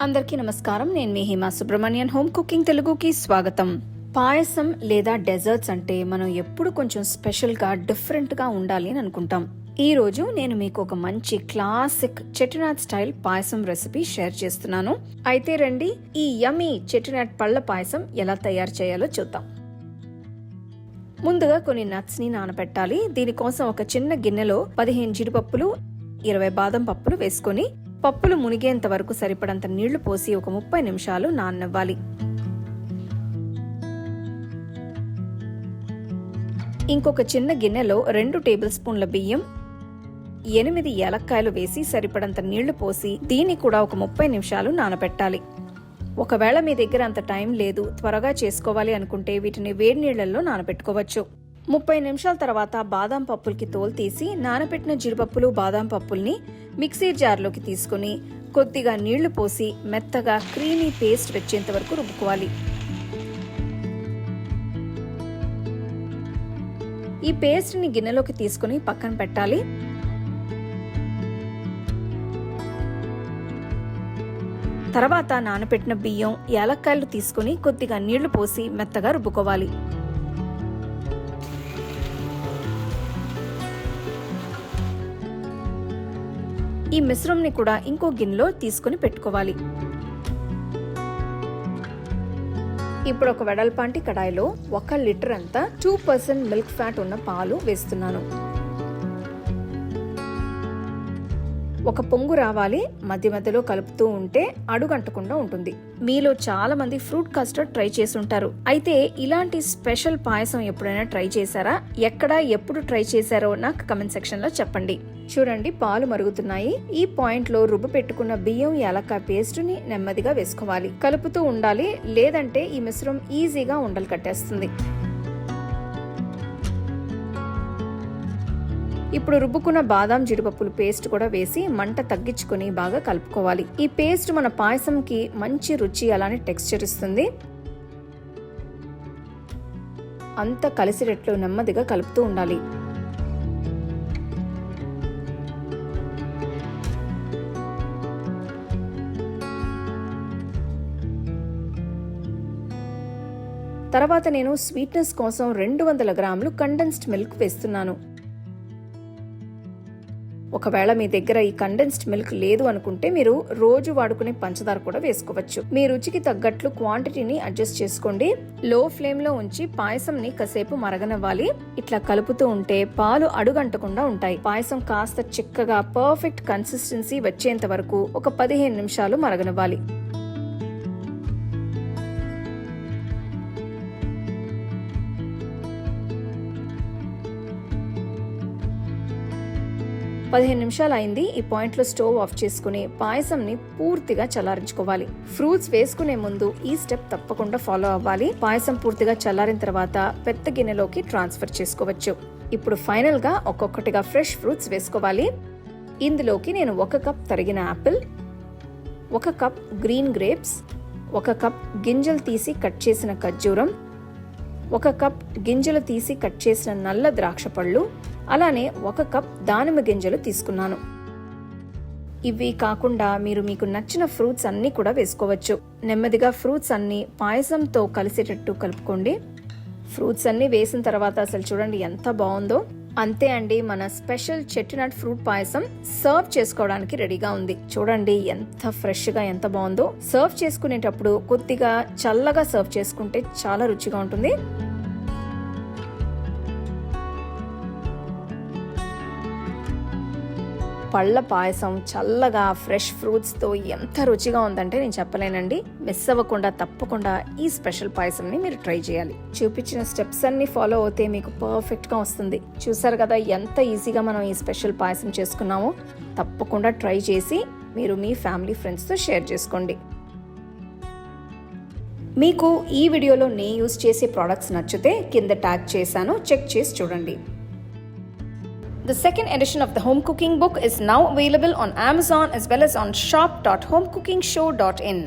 అందరికీ నమస్కారం. నేను మీ హిమా సుబ్రహ్మణ్యన్. హోమ్ కుకింగ్ తెలుగుకి స్వాగతం. పాయసం లేదా డెజర్ట్స్ అంటే మనం ఎప్పుడు కొంచెం స్పెషల్గా డిఫరెంట్గా ఉండాలి అని అనుకుంటాం. ఈ రోజు నేను మీకు ఒక మంచి క్లాసిక్ చెట్టినాడ్ స్టైల్ పాయసం రెసిపీ షేర్ చేస్తున్నాను. అయితే రండి, ఈ యమ్మీ చెట్టినాడ్ పళ్ళ పాయసం ఎలా తయారు చేయాలో చూద్దాం. ముందుగా కొన్ని నట్స్ ని నానబెట్టాలి. దీనికోసం ఒక చిన్న గిన్నెలో 15 జీడిపప్పులు, 20 బాదం పప్పులు వేసుకొని పప్పులు మునిగేంత వరకు సరిపడంత నీళ్లు పోసి ఒక 30 నిమిషాలు నాననివ్వాలి. ఇంకొక చిన్న గిన్నెలో 2 టేబుల్ స్పూన్ల బియ్యం, 8 ఏలక్కాయలు వేసి సరిపడంత నీళ్లు పోసి దీన్ని కూడా ఒక 30 నిమిషాలు నానబెట్టాలి. ఒకవేళ మీ దగ్గర అంత టైం లేదు, త్వరగా చేసుకోవాలి అనుకుంటే వీటిని వేడి నీళ్లలో నానబెట్టుకోవచ్చు. 30 నిమిషాల తర్వాత బాదం పప్పులకి తోలు తీసి నానబెట్టిన జీడిపప్పులు, బాదం పప్పుల్ని మిక్సీ జార్లోకి తీసుకుని కొద్దిగా నీళ్లు పోసి మెత్తగా క్రీమీ పేస్ట్ వచ్చేంత వరకు రుబ్బుకోవాలి. ఈ పేస్ట్ ని గిన్నెలోకి తీసుకుని పక్కన పెట్టాలి. తర్వాత నానబెట్టిన బియ్యం, యాలక్కాయలు తీసుకుని కొద్దిగా నీళ్లు పోసి మెత్తగా రుబ్బుకోవాలి. ఈ మిశ్రమంని కూడా ఇంకో గిన్నెలో తీసుకుని పెట్టుకోవాలి. ఇప్పుడు ఒక వెడల్పాంటి కడాయిలో 1 లీటర్ అంతా 2% మిల్క్ ఫ్యాట్ ఉన్న పాలు వేస్తున్నాను. ఒక పొంగు రావాలి. మధ్య మధ్యలో కలుపుతూ ఉంటే అడుగంటకుండా ఉంటుంది. మీలో చాలా మంది ఫ్రూట్ కస్టర్డ్ ట్రై చేసి ఉంటారు. అయితే ఇలాంటి స్పెషల్ పాయసం ఎప్పుడైనా ట్రై చేశారా? ఎప్పుడు ట్రై చేశారో నాకు కమెంట్ సెక్షన్ లో చెప్పండి. చూడండి, పాలు మరుగుతున్నాయి. ఈ పాయింట్ లో రుబ్బు పెట్టుకున్న బియ్యం, యాలక్కాయ పేస్ట్ ని నెమ్మదిగా వేసుకోవాలి. కలుపుతూ ఉండాలి, లేదంటే ఈ మిశ్రమం ఈజీగా ఉండలు కట్టేస్తుంది. ఇప్పుడు రుబ్బుకున్న బాదాం, జీడిపప్పులు పేస్ట్ కూడా వేసి మంట తగ్గించుకుని బాగా కలుపుకోవాలి. ఈ పేస్ట్ మన పాయసంకి మంచి రుచి, అలానే టెక్స్చర్ ఇస్తుంది. అంతా కలిసినట్లు నెమ్మదిగా కలుపుతూ ఉండాలి. తర్వాత నేను స్వీట్నెస్ కోసం 200 గ్రాములు కండెన్స్డ్ మిల్క్ వేస్తున్నాను. ఒకవేళ మీ దగ్గర ఈ కండెన్స్డ్ మిల్క్ లేదు అనుకుంటే మీరు రోజు వాడుకునే పంచదార కూడా వేసుకోవచ్చు. మీ రుచికి తగ్గట్లు క్వాంటిటీని అడ్జస్ట్ చేసుకోండి. లో ఫ్లేమ్ లో ఉంచి పాయసంని కాసేపు మరగనివ్వాలి. ఇట్లా కలుపుతూ ఉంటే పాలు అడుగంటకుండా ఉంటాయి. పాయసం కాస్త చిక్కగా పర్ఫెక్ట్ కన్సిస్టెన్సీ వచ్చేంత వరకు ఒక 15 నిమిషాలు మరగనివ్వాలి. పదిహేను నిమిషాలు అయింది. ఈ పాయింట్ లో స్టవ్ ఆఫ్ చేసుకుని పాయసంని పూర్తిగా చల్లారించుకోవాలి. ఫ్రూట్స్ వేసుకునే ముందు ఈ స్టెప్ తప్పకుండా ఫాలో అవ్వాలి. పాయసం పూర్తిగా చల్లారిన తర్వాత పెద్ద గిన్నెలోకి ట్రాన్స్ఫర్ చేసుకోవచ్చు. ఇప్పుడు ఫైనల్ గా ఒక్కొక్కటిగా ఫ్రెష్ ఫ్రూట్స్ వేసుకోవాలి. ఇందులోకి నేను 1 కప్ తరిగిన Apple, 1 cup green grapes, 1 cup గింజలు తీసి కట్ చేసిన ఖర్జూరం, 1 కప్ గింజలు తీసి కట్ చేసిన నల్ల ద్రాక్ష పళ్ళు, అలానే 1 కప్ దానిమ్మ గింజలు తీసుకున్నాను. ఇవి కాకుండా మీరు మీకు నచ్చిన ఫ్రూట్స్ అన్ని కూడా వేసుకోవచ్చు. నెమ్మదిగా ఫ్రూట్స్ అన్ని పాయసంతో కలిసేటట్టు కలుపుకోండి. ఫ్రూట్స్ అన్ని వేసిన తర్వాత అసలు చూడండి ఎంత బాగుందో. అంతే అండి, మన స్పెషల్ చెట్టినాడ్ ఫ్రూట్ పాయసం సర్వ్ చేసుకోవడానికి రెడీగా ఉంది. చూడండి ఎంత ఫ్రెష్ గా, ఎంత బాగుందో. సర్వ్ చేసుకునేటప్పుడు కొద్దిగా చల్లగా సర్వ్ చేసుకుంటే చాలా రుచిగా ఉంటుంది. పళ్ళ పాయసం చల్లగా ఫ్రెష్ ఫ్రూట్స్ తో ఎంత రుచిగా ఉందంటే నేను చెప్పలేనండి. మిస్ అవ్వకుండా తప్పకుండా ఈ స్పెషల్ పాయసంని మీరు ట్రై చేయాలి. చూపించిన స్టెప్స్ అన్ని ఫాలో అవుతే మీకు పర్ఫెక్ట్ గా వస్తుంది. చూసారు కదా ఎంత ఈజీగా మనం ఈ స్పెషల్ పాయసం చేసుకున్నామో. తప్పకుండా ట్రై చేసి మీరు మీ ఫ్యామిలీ ఫ్రెండ్స్ తో షేర్ చేసుకోండి. మీకు ఈ వీడియోలో నేను యూజ్ చేసే ప్రోడక్ట్స్ నచ్చితే కింద ట్యాగ్ చేశాను, చెక్ చేసి చూడండి. The second edition of the home cooking book is now available on Amazon as well as on shop.homecookingshow.in.